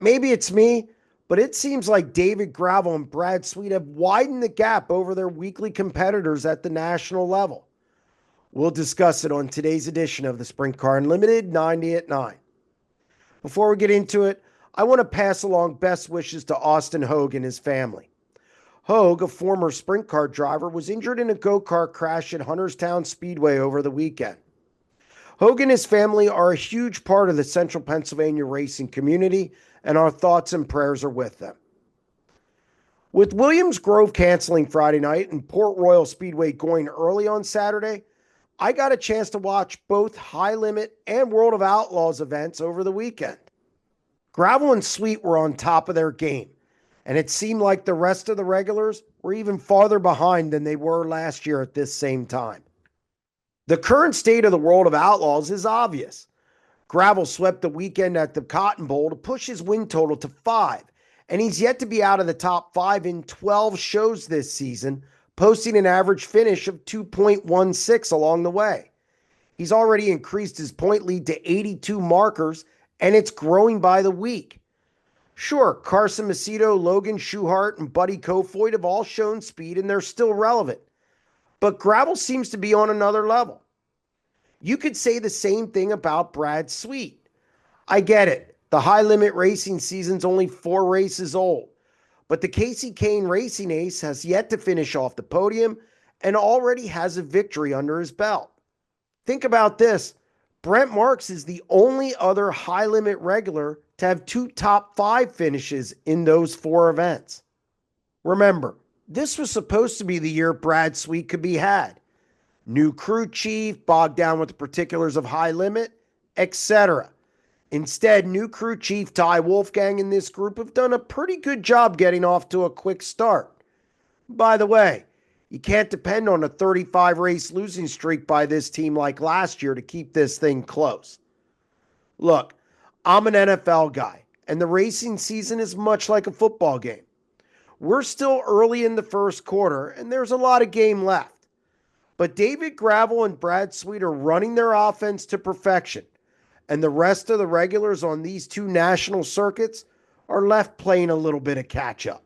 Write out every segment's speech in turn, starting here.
Maybe it's me, but it seems like David Gravel and Brad Sweet have widened the gap over their weekly competitors at the national level. We'll discuss it on today's edition of the Sprint Car Unlimited 90 at 9. Before we get into it, I want to pass along best wishes to Austin Hogue and his family. Hogue, a former sprint car driver, was injured in a go-kart crash at Hunterstown Speedway over the weekend. Hogue and his family are a huge part of the central Pennsylvania racing community, and our thoughts and prayers are with them. With Williams Grove canceling Friday night and Port Royal Speedway going early on Saturday, I got a chance to watch both High Limit and World of Outlaws events over the weekend. Gravel and Sweet were on top of their game, and it seemed like the rest of the regulars were even farther behind than they were last year at this same time. The current state of the World of Outlaws is obvious. Gravel swept the weekend at the Cotton Bowl to push his win total to 5, and he's yet to be out of the top 5 in 12 shows this season, posting an average finish of 2.16 along the way. He's already increased his point lead to 82 markers, and it's growing by the week. Sure, Carson Macedo, Logan Schuchart, and Buddy Kofoid have all shown speed, and they're still relevant. But Gravel seems to be on another level. You could say the same thing about Brad Sweet. I get it. The high limit racing season's only 4 races old. But the Casey Kane racing ace has yet to finish off the podium and already has a victory under his belt. Think about this. Brent Marks is the only other high limit regular to have 2 top 5 finishes in those 4 events. Remember, this was supposed to be the year Brad Sweet could be had. New crew chief, bogged down with the particulars of high limit, etc. Instead, new crew chief Ty Wolfgang and this group have done a pretty good job getting off to a quick start. By the way, you can't depend on a 35 race losing streak by this team like last year to keep this thing close. Look, I'm an NFL guy, and the racing season is much like a football game. We're still early in the first quarter, and there's a lot of game left. But David Gravel and Brad Sweet are running their offense to perfection, and the rest of the regulars on these 2 national circuits are left playing a little bit of catch-up.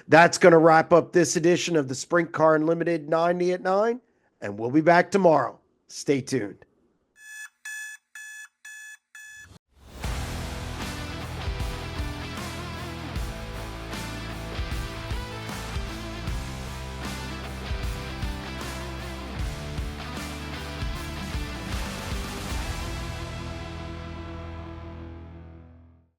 That's going to wrap up this edition of the Sprint Car Unlimited 90 at 9, and we'll be back tomorrow. Stay tuned.